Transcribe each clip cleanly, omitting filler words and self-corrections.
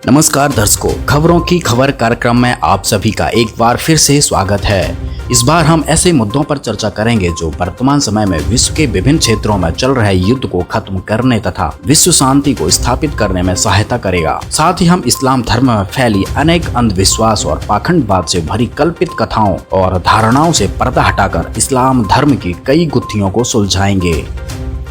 नमस्कार दर्शकों, खबरों की खबर कार्यक्रम में आप सभी का एक बार फिर से स्वागत है। इस बार हम ऐसे मुद्दों पर चर्चा करेंगे जो वर्तमान समय में विश्व के विभिन्न क्षेत्रों में चल रहे युद्ध को खत्म करने तथा विश्व शांति को स्थापित करने में सहायता करेगा। साथ ही हम इस्लाम धर्म में फैली अनेक अंधविश्वास और पाखंडवाद से भरी कल्पित कथाओं और धारणाओं से पर्दा हटाकर इस्लाम धर्म की कई गुत्थियों को सुलझाएंगे।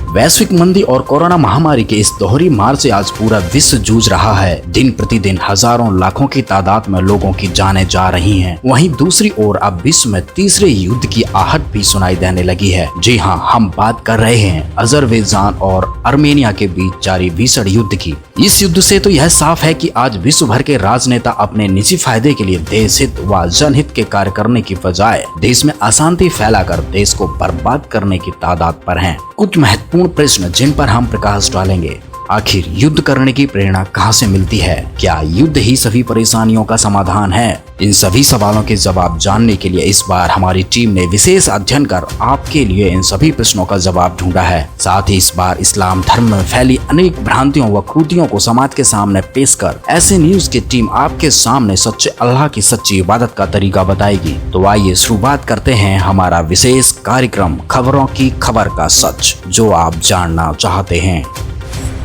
वैश्विक मंदी और कोरोना महामारी के इस दोहरी मार से आज पूरा विश्व जूझ रहा है। दिन प्रतिदिन हजारों लाखों की तादाद में लोगों की जानें जा रही हैं। वहीं दूसरी ओर अब विश्व में तीसरे युद्ध की आहट भी सुनाई देने लगी है। जी हां, हम बात कर रहे हैं अजरबैजान और आर्मेनिया के बीच जारी भीषण युद्ध की। इस युद्ध से तो यह साफ है कि आज विश्व भर के राजनेता अपने निजी फायदे के लिए देश हित व जनहित के कार्य करने की बजाय देश में अशांति फैलाकर देश को बर्बाद करने की तादाद पर हैं। कुछ महत्वपूर्ण प्रश्न जिन पर हम प्रकाश डालेंगे। आखिर युद्ध करने की प्रेरणा कहां से मिलती है? क्या युद्ध ही सभी परेशानियों का समाधान है? इन सभी सवालों के जवाब जानने के लिए इस बार हमारी टीम ने विशेष अध्ययन कर आपके लिए इन सभी प्रश्नों का जवाब ढूंढा है। साथ ही इस बार इस्लाम धर्म में फैली अनेक भ्रांतियों व खूबियों को समाज के सामने पेश कर ऐसे न्यूज की टीम आपके सामने सच्चे अल्लाह की सच्ची इबादत का तरीका बताएगी। तो आइए शुरुआत करते हैं हमारा विशेष कार्यक्रम खबरों की खबर का सच, जो आप जानना चाहते हैं।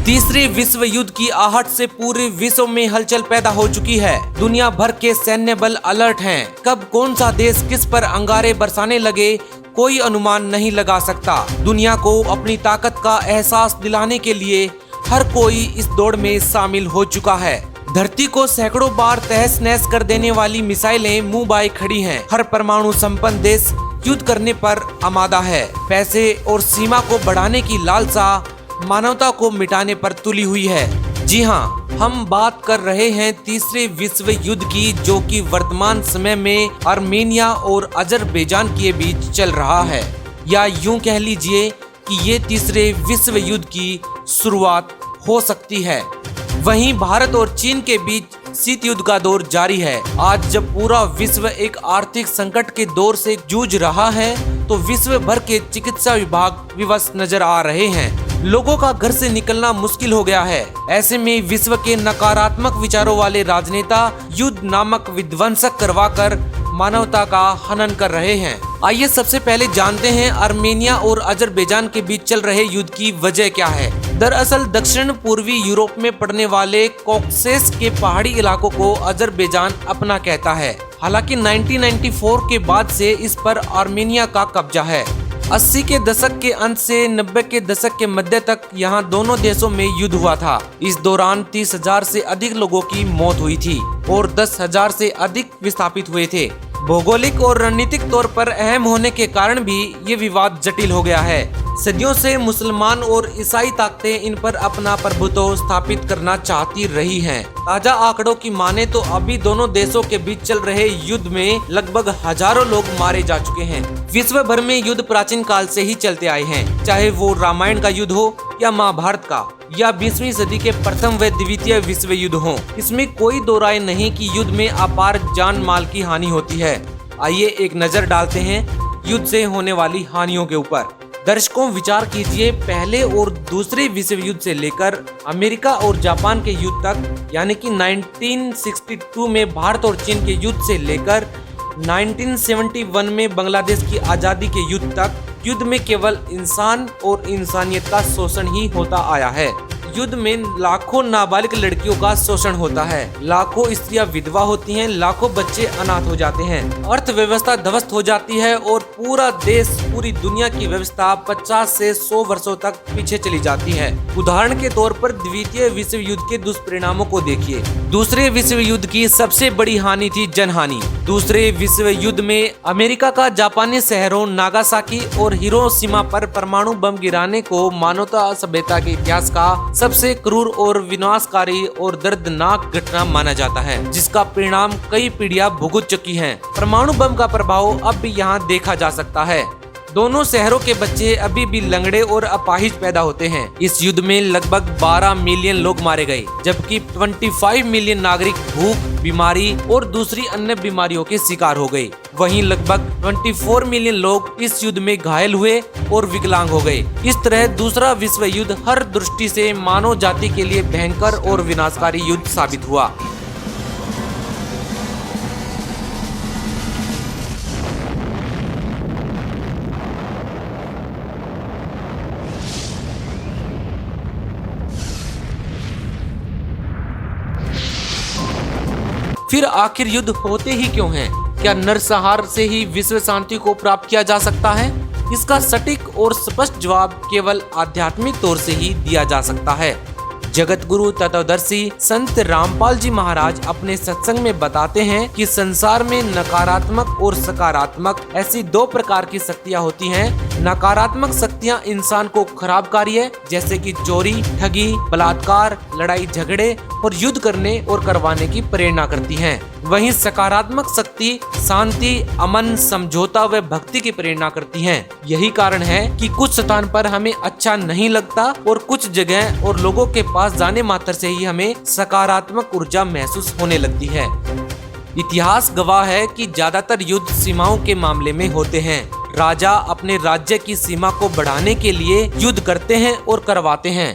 तीसरे विश्व युद्ध की आहट से पूरे विश्व में हलचल पैदा हो चुकी है। दुनिया भर के सैन्य बल अलर्ट हैं। कब कौन सा देश किस पर अंगारे बरसाने लगे, कोई अनुमान नहीं लगा सकता। दुनिया को अपनी ताकत का एहसास दिलाने के लिए हर कोई इस दौड़ में शामिल हो चुका है। धरती को सैकड़ों बार तहस नहस कर देने वाली मिसाइलें मुंह बाए खड़ी हैं। हर परमाणु संपन्न देश युद्ध करने पर आमादा है। पैसे और सीमा को बढ़ाने की लालसा मानवता को मिटाने पर तुली हुई है। जी हाँ, हम बात कर रहे हैं तीसरे विश्व युद्ध की, जो कि वर्तमान समय में आर्मेनिया और अजरबैजान के बीच चल रहा है। या यूं कह लीजिए कि ये तीसरे विश्व युद्ध की शुरुआत हो सकती है। वहीं भारत और चीन के बीच शीत युद्ध का दौर जारी है। आज जब पूरा विश्व एक आर्थिक संकट के दौर से जूझ रहा है, तो विश्व भर के चिकित्सा विभाग विवश नजर आ रहे हैं। लोगों का घर से निकलना मुश्किल हो गया है। ऐसे में विश्व के नकारात्मक विचारों वाले राजनेता युद्ध नामक विध्वंसक करवाकर मानवता का हनन कर रहे हैं। आइए सबसे पहले जानते हैं आर्मेनिया और अजरबैजान के बीच चल रहे युद्ध की वजह क्या है। दरअसल दक्षिण पूर्वी यूरोप में पड़ने वाले कॉकेसस के पहाड़ी इलाकों को अजरबैजान अपना कहता है। हालांकि 1994 के बाद से इस पर आर्मेनिया का कब्जा है। 80 के दशक के अंत से 90 के दशक के मध्य तक यहाँ दोनों देशों में युद्ध हुआ था। इस दौरान 30,000 से अधिक लोगों की मौत हुई थी और 10,000 से अधिक विस्थापित हुए थे। भौगोलिक और रणनीतिक तौर पर अहम होने के कारण भी ये विवाद जटिल हो गया है। सदियों से मुसलमान और ईसाई ताकतें इन पर अपना प्रभुत्व स्थापित करना चाहती रही हैं। ताजा आंकड़ों की माने तो अभी दोनों देशों के बीच चल रहे युद्ध में लगभग हजारों लोग मारे जा चुके हैं। विश्व भर में युद्ध प्राचीन काल से ही चलते आए हैं, चाहे वो रामायण का युद्ध हो या महाभारत का या 20वीं सदी के प्रथम व द्वितीय विश्व युद्ध हो। इसमें कोई दो राय नहीं कि युद्ध में अपार जान माल की हानि होती है। आइए एक नजर डालते हैं युद्ध से होने वाली हानियों के ऊपर। दर्शकों, विचार कीजिए, पहले और दूसरे विश्व युद्ध से लेकर अमेरिका और जापान के युद्ध तक, यानी कि 1962 में भारत और चीन के युद्ध से लेकर 1971 में बांग्लादेश की आजादी के युद्ध तक, युद्ध में केवल इंसान और इंसानियत का शोषण ही होता आया है। युद्ध में लाखों नाबालिग लड़कियों का शोषण होता है, लाखों स्त्रियां विधवा होती हैं, लाखों बच्चे अनाथ हो जाते हैं, अर्थव्यवस्था ध्वस्त हो जाती है और पूरा देश, पूरी दुनिया की व्यवस्था 50 से 100 वर्षों तक पीछे चली जाती है। उदाहरण के तौर पर द्वितीय विश्व युद्ध के दुष्परिणामों को देखिए। दूसरे विश्व युद्ध की सबसे बड़ी हानि थी जनहानि। दूसरे विश्व युद्ध में अमेरिका का जापानी शहरों नागासाकी और हिरोशिमा पर परमाणु बम गिराने को मानवता सभ्यता के इतिहास का सबसे क्रूर और विनाशकारी और दर्दनाक घटना माना जाता है, जिसका परिणाम कई पीढ़ियां भुगत चुकी हैं। परमाणु बम का प्रभाव अब भी यहाँ देखा जा सकता है। दोनों शहरों के बच्चे अभी भी लंगड़े और अपाहिज पैदा होते हैं। इस युद्ध में लगभग 12 मिलियन लोग मारे गए, जबकि 25 मिलियन नागरिक भूख, बीमारी और दूसरी अन्य बीमारियों के शिकार हो गए। वहीं लगभग 24 मिलियन लोग इस युद्ध में घायल हुए और विकलांग हो गए। इस तरह दूसरा विश्व युद्ध हर दृष्टि से मानव जाति के लिए भयंकर और विनाशकारी युद्ध साबित हुआ। फिर आखिर युद्ध होते ही क्यों हैं? क्या नरसंहार से ही विश्व शांति को प्राप्त किया जा सकता है? इसका सटीक और स्पष्ट जवाब केवल आध्यात्मिक तौर से ही दिया जा सकता है। जगत गुरु तत्वदर्शी संत रामपाल जी महाराज अपने सत्संग में बताते हैं कि संसार में नकारात्मक और सकारात्मक ऐसी दो प्रकार की शक्तियाँ होती हैं। नकारात्मक शक्तियाँ इंसान को खराब कार्य जैसे कि चोरी, ठगी, बलात्कार, लड़ाई झगड़े और युद्ध करने और करवाने की प्रेरणा करती हैं। वहीं सकारात्मक शक्ति शांति, अमन, समझौता व भक्ति की प्रेरणा करती हैं। यही कारण है कि कुछ स्थान पर हमें अच्छा नहीं लगता और कुछ जगह और लोगों के पास जाने मात्र से ही हमें सकारात्मक ऊर्जा महसूस होने लगती है। इतिहास गवाह है कि ज्यादातर युद्ध सीमाओं के मामले में होते हैं। राजा अपने राज्य की सीमा को बढ़ाने के लिए युद्ध करते हैं और करवाते हैं।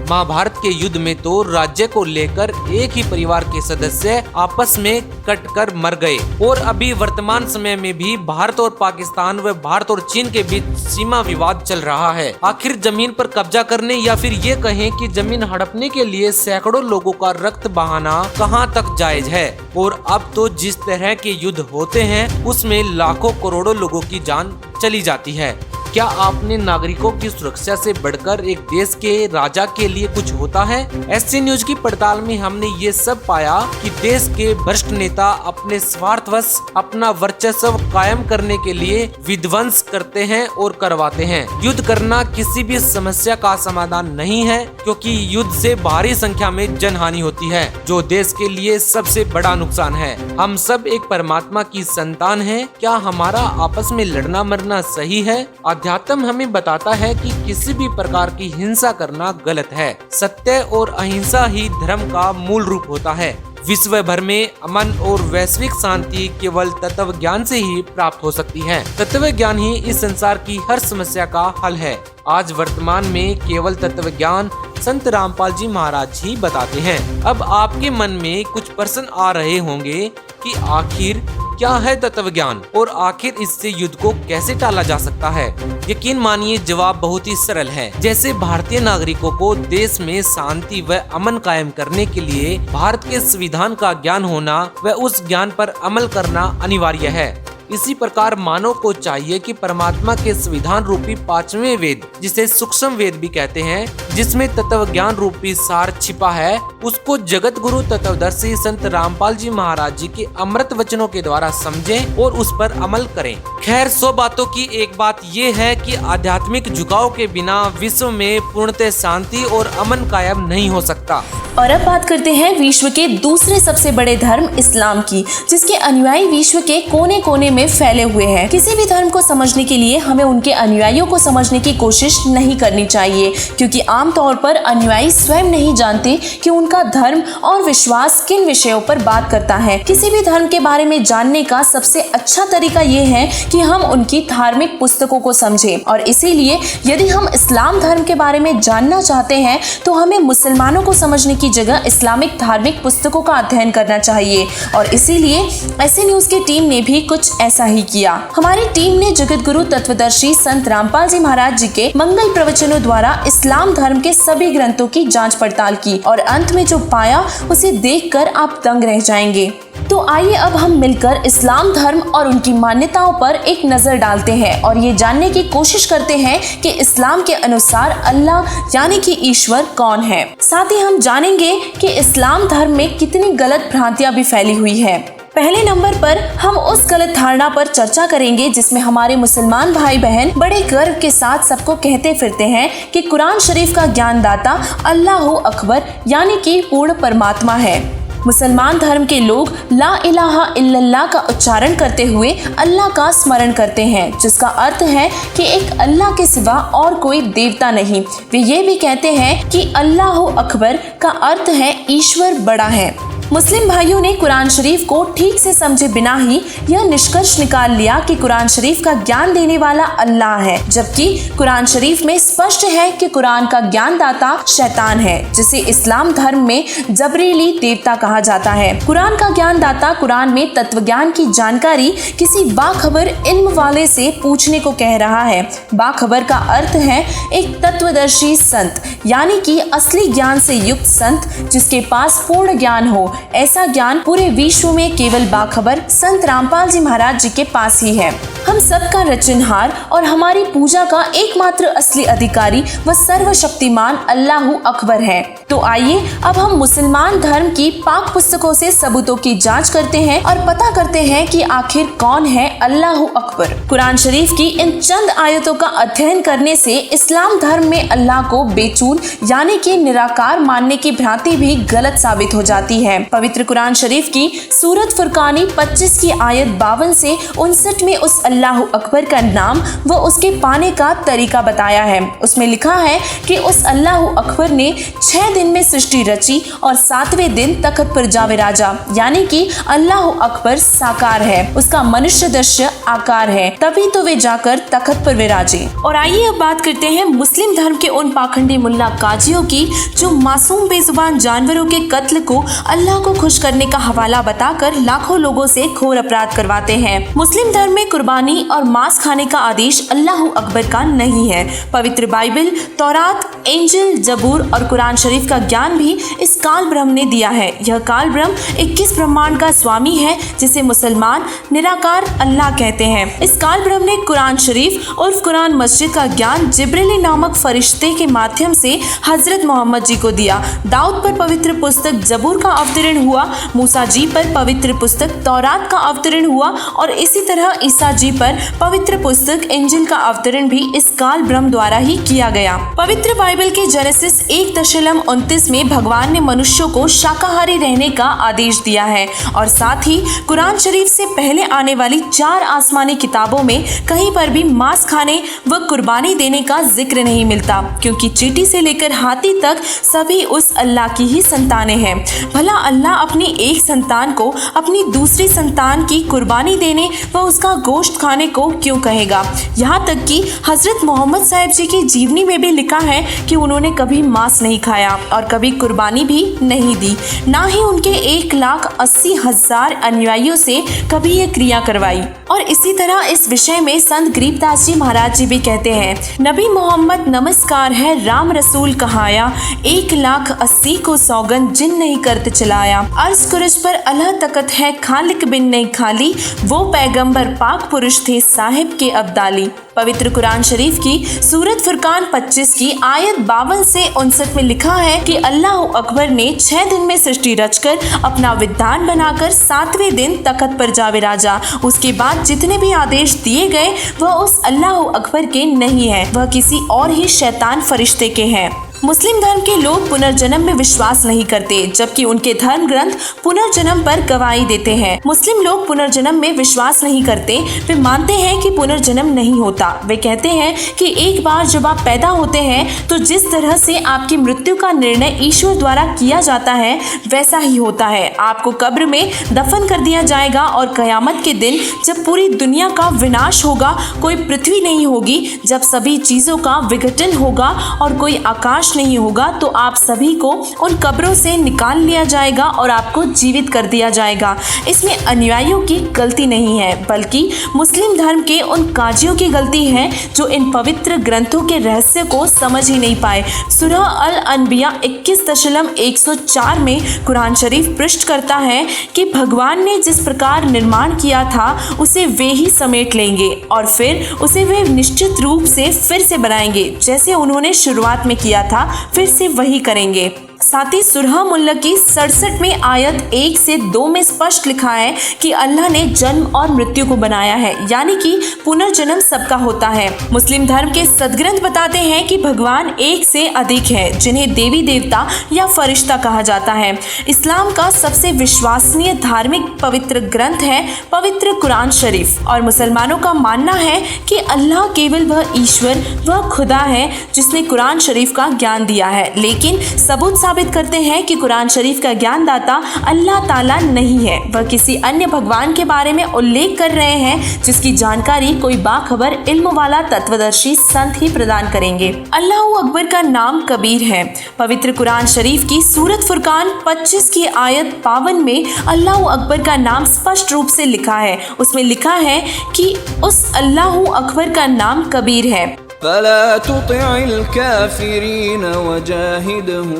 महाभारत के युद्ध में तो राज्य को लेकर एक ही परिवार के सदस्य आपस में कटकर मर गए और अभी वर्तमान समय में भी भारत और पाकिस्तान व भारत और चीन के बीच सीमा विवाद चल रहा है। आखिर जमीन पर कब्जा करने या फिर ये कहें कि जमीन हड़पने के लिए सैकड़ों लोगों का रक्त बहाना कहां तक जायज है? और अब तो जिस तरह के युद्ध होते हैं उसमें लाखों करोड़ों लोगों की जान चली जाती है। क्या आपने नागरिकों की सुरक्षा से बढ़कर एक देश के राजा के लिए कुछ होता है? ऐसी न्यूज की पड़ताल में हमने ये सब पाया कि देश के भ्रष्ट नेता अपने स्वार्थवश अपना वर्चस्व कायम करने के लिए विध्वंस करते हैं और करवाते हैं। युद्ध करना किसी भी समस्या का समाधान नहीं है, क्योंकि युद्ध से भारी संख्या में जनहानि होती है, जो देश के लिए सबसे बड़ा नुकसान है। हम सब एक परमात्मा की संतान हैं। क्या हमारा आपस में लड़ना मरना सही है? अध्यात्म हमें बताता है कि किसी भी प्रकार की हिंसा करना गलत है। सत्य और अहिंसा ही धर्म का मूल रूप होता है। विश्व भर में अमन और वैश्विक शांति केवल तत्व ज्ञान से ही प्राप्त हो सकती है। तत्व ज्ञान ही इस संसार की हर समस्या का हल है। आज वर्तमान में केवल तत्व ज्ञान संत रामपाल जी महाराज ही बताते हैं। अब आपके मन में कुछ प्रश्न आ रहे होंगे कि आखिर क्या है तत्व ज्ञान और आखिर इससे युद्ध को कैसे टाला जा सकता है? यकीन मानिए जवाब बहुत ही सरल है। जैसे भारतीय नागरिकों को देश में शांति व अमन कायम करने के लिए भारत के संविधान का ज्ञान होना व उस ज्ञान पर अमल करना अनिवार्य है, इसी प्रकार मानव को चाहिए कि परमात्मा के संविधान रूपी 5वें वेद, जिसे सूक्ष्म वेद भी कहते हैं, जिसमें तत्व ज्ञान रूपी सार छिपा है, उसको जगत गुरु तत्वदर्शी संत रामपाल जी महाराज जी के अमृत वचनों के द्वारा समझें और उस पर अमल करें। खैर 100 बातों की एक बात ये है कि आध्यात्मिक झुकाव के बिना विश्व में पूर्णतः शांति और अमन कायम नहीं हो सकता। और अब बात करते हैं विश्व के दूसरे सबसे बड़े धर्म इस्लाम की, जिसके अनुयायी विश्व के कोने कोने में फैले हुए हैं। किसी भी धर्म को समझने के लिए हमें उनके अनुयायियों को समझने की कोशिश नहीं करनी चाहिए, क्योंकि आमतौर पर अनुयायी स्वयं नहीं जानते कि उनका धर्म और विश्वास किन विषयों पर बात करता है। किसी भी धर्म के बारे में जानने का सबसे अच्छा तरीका ये है कि हम उनकी धार्मिक पुस्तकों को समझें, और इसीलिए यदि हम इस्लाम धर्म के बारे में जानना चाहते हैं तो हमें मुसलमानों को समझने की जगह इस्लामिक धार्मिक पुस्तकों का अध्ययन करना चाहिए। और इसीलिए ऐसे न्यूज की टीम ने भी कुछ ऐसा ही किया। हमारी टीम ने जगत गुरु तत्वदर्शी संत रामपाल जी महाराज जी के मंगल प्रवचनों द्वारा इस्लाम धर्म के सभी ग्रंथों की जांच पड़ताल की, और अंत में जो पाया उसे देखकर आप दंग रह जाएंगे। तो आइए अब हम मिलकर इस्लाम धर्म और उनकी मान्यताओं पर एक नजर डालते हैं और ये जानने की कोशिश करते हैं कि इस्लाम के अनुसार अल्लाह यानी कि ईश्वर कौन है। साथ ही हम जानेंगे कि इस्लाम धर्म में कितनी गलत भ्रांतियां भी फैली हुई है। पहले नंबर पर हम उस गलत धारणा पर चर्चा करेंगे जिसमें हमारे मुसलमान भाई बहन बड़े गर्व के साथ सबको कहते फिरते हैं कि कुरान शरीफ का ज्ञानदाता अल्लाह अकबर यानी कि पूर्ण परमात्मा है। मुसलमान धर्म के लोग ला इलाहा इल्लल्लाह का उच्चारण करते हुए अल्लाह का स्मरण करते हैं, जिसका अर्थ है कि एक अल्लाह के सिवा और कोई देवता नहीं। वे ये भी कहते हैं कि अल्लाह अकबर का अर्थ है ईश्वर बड़ा है। मुस्लिम भाइयों ने कुरान शरीफ को ठीक से समझे बिना ही यह निष्कर्ष निकाल लिया कि कुरान शरीफ का ज्ञान देने वाला अल्लाह है, जबकि कुरान शरीफ में स्पष्ट है कि कुरान का ज्ञानदाता शैतान है, जिसे इस्लाम धर्म में जबरीली देवता कहा जाता है। कुरान का ज्ञानदाता कुरान में तत्व ज्ञान की जानकारी किसी बाखबर इल्म वाले से पूछने को कह रहा है। बाखबर का अर्थ है एक तत्वदर्शी संत, यानी कि असली ज्ञान से युक्त संत जिसके पास पूर्ण ज्ञान हो। ऐसा ज्ञान पूरे विश्व में केवल बाखबर संत रामपाल जी महाराज जी के पास ही है। हम सबका रचनहार और हमारी पूजा का एकमात्र असली अधिकारी व सर्वशक्तिमान अल्लाह अकबर है। तो आइए अब हम मुसलमान धर्म की पाक पुस्तकों से सबूतों की जांच करते हैं और पता करते हैं कि आखिर कौन है अल्लाह अकबर। कुरान शरीफ की इन चंद आयतों का अध्ययन करने से इस्लाम धर्म में अल्लाह को बेचून यानी कि निराकार मानने की भ्रांति भी गलत साबित हो जाती है। पवित्र कुरान शरीफ की सूरत फुरकानी 25 की आयत 52 से 59 में उस अल्लाह अकबर का नाम व उसके पाने का तरीका बताया है। उसमें लिखा है कि उस अल्लाह अकबर ने 6 दिन में सृष्टि रची और 7वें दिन तख्त पर जा विराजा, यानी कि अल्लाह अकबर साकार है, उसका मनुष्य दृश्य आकार है, तभी तो वे जाकर तख्त पर विराजे। और आइए अब बात करते हैं मुस्लिम धर्म के उन पाखंडी मुल्ला काजियों की जो मासूम बेजुबान जानवरों के कत्ल को अल्लाह को खुश करने का हवाला बताकर लाखों लोगों से घोर अपराध करवाते हैं। मुस्लिम धर्म में कुर्बानी और मांस खाने का आदेश अल्लाह अकबर का नहीं है। पवित्र बाइबल, तौरात, इंजिल, जबूर और कुरान शरीफ का ज्ञान भी इस काल ब्रह्म ने दिया है। यह काल ब्रह्म 21 ब्रह्मांड का स्वामी है, जिसे मुसलमान निराकार अल्लाह कहते हैं। इस काल ब्रह्म ने कुरान शरीफ और कुरान मस्जिद का ज्ञान जिब्रील नामक फरिश्ते के माध्यम से हजरत मोहम्मद जी को दिया। दाऊद पर पवित्र पुस्तक जबूर का अवतरण हुआ, मूसा जी पर पवित्र पुस्तक तौरात का अवतरण हुआ और इसी तरह ईसा जी पर पवित्र पुस्तक इंजिल का अवतरण भी इस काल ब्रह्म द्वारा ही किया गया। पवित्र बाइबल के जेनेसिस 1:29 में भगवान ने मनुष्यों को शाकाहारी रहने का आदेश दिया है और साथ ही कुरान शरीफ से पहले आने वाली 4 आसमानी किताबों में कहीं पर भी मांस खाने व कुर्बानी देने का जिक्र नहीं मिलता, क्योंकि चींटी से लेकर हाथी तक सभी उस अल्लाह की ही संतानें हैं। भला अल्लाह अपनी एक संतान को अपनी दूसरी संतान की कुर्बानी देने व उसका गोश्त खाने को क्यों कहेगा? यहाँ तक कि हजरत मोहम्मद साहिब जी की जीवनी में भी लिखा है कि उन्होंने कभी मांस नहीं खाया और कभी कुर्बानी भी नहीं दी, ना ही उनके 1,80,000 अनुयायियों से कभी ये क्रिया करवाई। और इसी तरह इस विषय में संत गरीबदास जी महाराज जी भी कहते हैं, नबी मोहम्मद नमस्कार है राम रसूल कहाया, 1,80,000 को सौगंध जिन नहीं करते चलाया, अर्ज कुरश पर अल्लाह तकत है खालिक बिन नहीं खाली, वो पैगंबर पाक पुरुष थे साहिब के अब्दाली। पवित्र कुरान शरीफ की सूरत फुरकान 25 की आयत 52 से 59 में लिखा है कि अल्लाह अकबर ने 6 दिन में सृष्टि रचकर अपना विधान बनाकर 7वें दिन तख्त पर जा विराजा। उसके बाद जितने भी आदेश दिए गए वह उस अल्लाह अकबर के नहीं है, वह किसी और ही शैतान फरिश्ते के हैं। मुस्लिम धर्म के लोग पुनर्जन्म में विश्वास नहीं करते, जबकि उनके धर्म ग्रंथ पुनर्जन्म पर गवाही देते हैं। मुस्लिम लोग पुनर्जन्म में विश्वास नहीं करते, वे मानते हैं कि पुनर्जन्म नहीं होता। वे कहते हैं कि एक बार जब आप पैदा होते हैं तो जिस तरह से आपकी मृत्यु का निर्णय ईश्वर द्वारा किया जाता है वैसा ही होता है। आपको कब्र में दफन कर दिया जाएगा और कयामत के दिन जब पूरी दुनिया का विनाश होगा, कोई पृथ्वी नहीं होगी, जब सभी चीजों का विघटन होगा और कोई आकाश नहीं होगा, तो आप सभी को उन कब्रों से निकाल लिया जाएगा और आपको जीवित कर दिया जाएगा। इसमें अनुयायियों की गलती नहीं है, बल्कि मुस्लिम धर्म के उन काजियों की गलती है जो इन पवित्र ग्रंथों के रहस्य को समझ ही नहीं पाए। सूरह अल अनबिया 21:104 में कुरान शरीफ पृष्ठ करता है कि भगवान ने जिस प्रकार निर्माण किया था उसे वे ही समेट लेंगे और फिर उसे वे निश्चित रूप से फिर से बनाएंगे, जैसे उन्होंने शुरुआत में किया था, फिर से वही करेंगे। साथ ही सुरह मुल्क की 67वें आयत 1 से 2 में स्पष्ट लिखा है कि अल्लाह ने जन्म और मृत्यु को बनाया है, यानी कि पुनर्जन्म सबका होता है। मुस्लिम धर्म के सदग्रंथ बताते हैं कि भगवान एक से अधिक है, जिन्हें देवी देवता या फरिश्ता कहा जाता है। इस्लाम का सबसे विश्वसनीय धार्मिक पवित्र ग्रंथ है पवित्र कुरान शरीफ, और मुसलमानों का मानना है कि अल्लाह केवल वह ईश्वर, वह खुदा है जिसने कुरान शरीफ का ज्ञान दिया है। लेकिन सबूत साबित करते हैं कि कुरान शरीफ का ज्ञानदाता अल्लाह ताला नहीं है, वह किसी अन्य भगवान के बारे में उल्लेख कर रहे हैं जिसकी जानकारी कोई बाखबर इल्म वाला तत्वदर्शी संत ही प्रदान करेंगे। अल्लाहू अकबर का नाम कबीर है। पवित्र कुरान शरीफ की सूरत फुरकान 25 की आयत 52 में अल्लाहू अकबर का नाम स्पष्ट रूप से लिखा है। उसमें लिखा है कि उस अल्लाहू अकबर का नाम कबीर है। फला तुतिअल काफिरीन वजाहिदहुम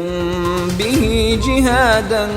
बिही जिहादन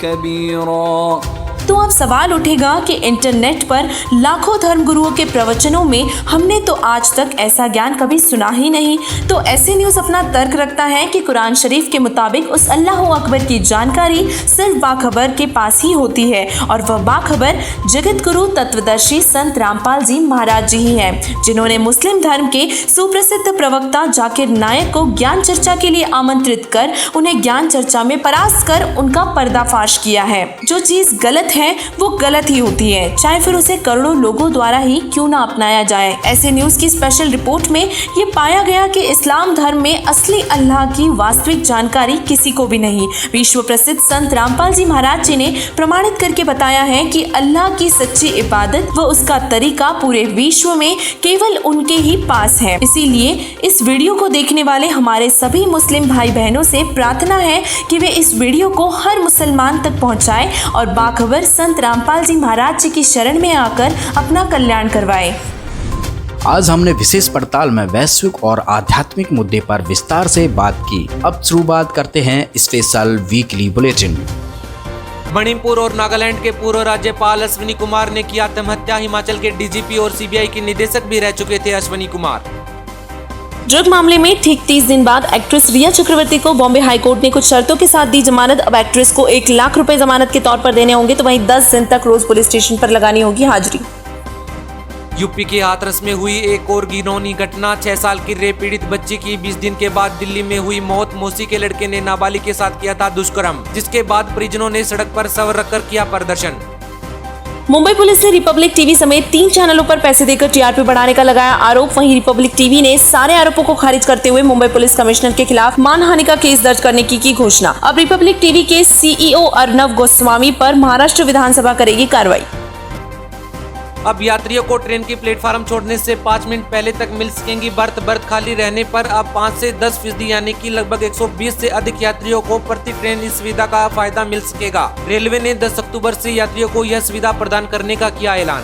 कबीरा। तो अब सवाल उठेगा कि इंटरनेट पर लाखों धर्मगुरुओं के प्रवचनों में हमने तो आज तक ऐसा ज्ञान कभी सुना ही नहीं। तो ऐसे न्यूज़ अपना तर्क रखता है कि कुरान शरीफ के मुताबिक उस अल्लाह अकबर की जानकारी सिर्फ बाखबर के पास ही होती है, और वह बाखबर जगत गुरु तत्वदर्शी संत रामपाल जी महाराज जी ही हैं, जिन्होंने मुस्लिम धर्म के सुप्रसिद्ध प्रवक्ता जाकिर नायक को ज्ञान चर्चा के लिए आमंत्रित कर उन्हें ज्ञान चर्चा में परास्त कर उनका पर्दाफाश किया है। जो चीज गलत है वो गलत ही होती है, चाहे फिर उसे करोड़ों लोगों द्वारा ही क्यों ना अपनाया जाए। ऐसे न्यूज़ की स्पेशल रिपोर्ट में ये पाया गया कि इस्लाम धर्म में असली अल्लाह की वास्तविक जानकारी किसी को भी नहीं। विश्व प्रसिद्ध संत रामपाल जी महाराज जी ने प्रमाणित करके बताया है कि अल्लाह की सच्ची इबादत व उसका तरीका पूरे विश्व में केवल उनके ही पास है। इसीलिए इस वीडियो को देखने वाले हमारे सभी मुस्लिम भाई बहनों से प्रार्थना है कि वे इस वीडियो को हर मुसलमान तक पहुंचाएं और बाखबर संत रामपाल जी महाराज जी की शरण में आकर अपना कल्याण करवाएं। आज हमने विशेष पड़ताल में वैश्विक और आध्यात्मिक मुद्दे पर विस्तार से बात की। अब शुरुआत करते हैं स्पेशल वीकली बुलेटिन। मणिपुर और नागालैंड के पूर्व राज्यपाल अश्विनी कुमार ने की आत्महत्या। हिमाचल के डीजीपी और सीबीआई के निदेशक भी रह चुके थे अश्विनी कुमार। ड्रग मामले में ठीक 30 दिन बाद एक्ट्रेस रिया चक्रवर्ती को बॉम्बे हाईकोर्ट ने कुछ शर्तों के साथ दी जमानत। अब एक्ट्रेस को 1 लाख रुपए जमानत के तौर पर देने होंगे, तो वहीं 10 दिन तक रोज पुलिस स्टेशन पर लगानी होगी हाजिरी। यूपी के हाथरस में हुई एक और घिनौनी घटना। 6 साल की रेप पीड़ित बच्ची की 20 दिन के बाद दिल्ली में हुई मौत। मौसी के लड़के ने नाबालिग के साथ किया था दुष्कर्म, जिसके बाद परिजनों ने सड़क पर शव रखकर किया प्रदर्शन। मुंबई पुलिस ने रिपब्लिक टीवी समेत 3 चैनलों पर पैसे देकर टीआरपी बढ़ाने का लगाया आरोप। वहीं रिपब्लिक टीवी ने सारे आरोपों को खारिज करते हुए मुंबई पुलिस कमिश्नर के खिलाफ मानहानि का केस दर्ज करने की घोषणा। अब रिपब्लिक टीवी के सीईओ अर्नव गोस्वामी पर महाराष्ट्र विधानसभा करेगी कार्रवाई। अब यात्रियों को ट्रेन की प्लेटफार्म छोड़ने से 5 मिनट पहले तक मिल सकेंगी बर्थ। बर्थ खाली रहने पर अब 5 से 10% यानी कि लगभग 120 से अधिक यात्रियों को प्रति ट्रेन इस सुविधा का फायदा मिल सकेगा। रेलवे ने 10 अक्टूबर से यात्रियों को यह सुविधा प्रदान करने का किया ऐलान।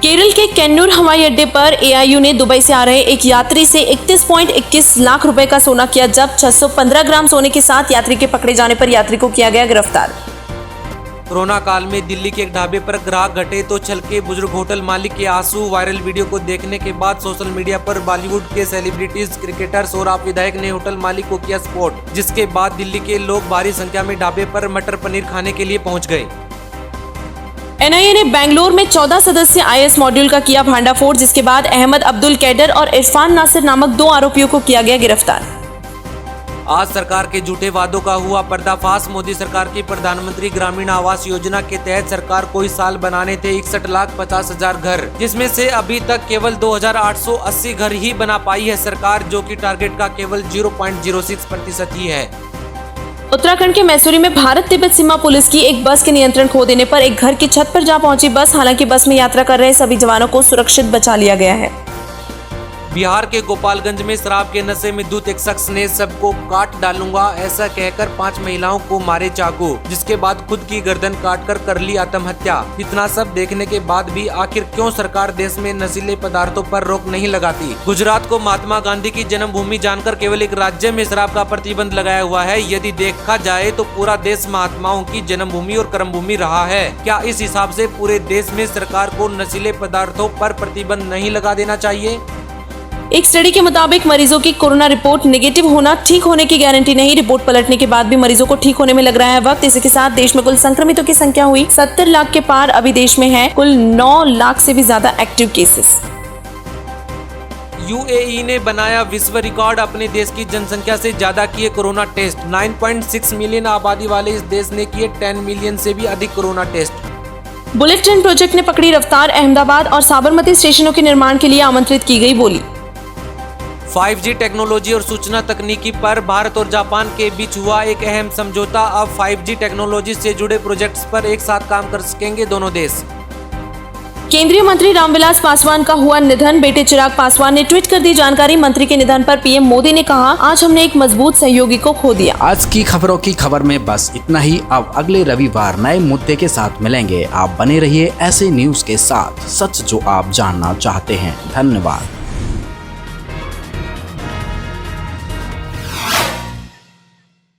केरल के कन्नूर हवाई अड्डे पर एआईयू ने दुबई से आ रहे एक यात्री से 31.21 लाख रुपए का सोना किया जब्त। 615 ग्राम सोने के साथ यात्री के पकड़े जाने पर यात्री को किया गया गिरफ्तार। कोरोना काल में दिल्ली के एक ढाबे पर ग्राहक घटे तो छलके बुजुर्ग होटल मालिक के आंसू। वायरल वीडियो को देखने के बाद सोशल मीडिया पर बॉलीवुड के सेलिब्रिटीज, क्रिकेटर्स और आप विधायक ने होटल मालिक को किया सपोर्ट, जिसके बाद दिल्ली के लोग भारी संख्या में ढाबे पर मटर पनीर खाने के लिए पहुंच गए। एनआईए ने बेंगलोर में 14 सदस्य आईएस मॉड्यूल का किया भांडाफोड़, जिसके बाद अहमद अब्दुल कैडर और इरफान नासिर नामक 2 आरोपियों को किया गया गिरफ्तार। आज सरकार के झूठे वादों का हुआ पर्दाफाश। मोदी सरकार की प्रधानमंत्री ग्रामीण आवास योजना के तहत सरकार को इस साल बनाने थे 61,50,000 घर, जिसमें से अभी तक केवल 2,880 घर ही बना पाई है सरकार, जो कि टारगेट का केवल 0.06% ही है। उत्तराखंड के मैसूरी में भारत तिब्बत सीमा पुलिस की एक बस के नियंत्रण खो देने पर एक घर की छत पर जा पहुंची बस। हालांकि बस में यात्रा कर रहे सभी जवानों को सुरक्षित बचा लिया गया है। बिहार के गोपालगंज में शराब के नशे में धुत एक शख्स ने सबको काट डालूंगा ऐसा कहकर 5 महिलाओं को मारे चाकू, जिसके बाद खुद की गर्दन काटकर कर ली आत्महत्या। इतना सब देखने के बाद भी आखिर क्यों सरकार देश में नशीले पदार्थों पर रोक नहीं लगाती? गुजरात को महात्मा गांधी की जन्मभूमि जानकर केवल एक राज्य में शराब का प्रतिबंध लगाया हुआ है। यदि देखा जाए तो पूरा देश महात्माओं की जन्मभूमि और कर्मभूमि रहा है। क्या इस हिसाब से पूरे देश में सरकार को नशीले पदार्थों पर प्रतिबंध नहीं लगा देना चाहिए? एक स्टडी के मुताबिक मरीजों की कोरोना रिपोर्ट नेगेटिव होना ठीक होने की गारंटी नहीं। रिपोर्ट पलटने के बाद भी मरीजों को ठीक होने में लग रहा है वक्त। इसी के साथ देश में कुल संक्रमितों की संख्या हुई 70 लाख के पार। अभी देश में है कुल 9 लाख से भी ज्यादा एक्टिव केसेस। यूएई ने बनाया विश्व रिकॉर्ड, अपने देश की जनसंख्या से ज्यादा किए कोरोना टेस्ट। 9.6 मिलियन आबादी वाले इस देश ने किए 10 मिलियन से भी अधिक corona test. Bullet train project ने पकड़ी रफ्तार। अहमदाबाद और साबरमती स्टेशनों के निर्माण के लिए आमंत्रित की गई बोली। 5G टेक्नोलॉजी और सूचना तकनीकी पर भारत और जापान के बीच हुआ एक अहम समझौता। अब 5G टेक्नोलॉजी से जुड़े प्रोजेक्ट्स पर एक साथ काम कर सकेंगे दोनों देश। केंद्रीय मंत्री रामविलास पासवान का हुआ निधन। बेटे चिराग पासवान ने ट्वीट कर दी जानकारी। मंत्री के निधन पर पीएम मोदी ने कहा, आज हमने एक मजबूत सहयोगी को खो दिया। आज की खबरों की खबर में बस इतना ही। अब अगले रविवार नए मुद्दे के साथ मिलेंगे। आप बने रहिए ऐसे न्यूज के साथ, सच जो आप जानना चाहते हैं। धन्यवाद।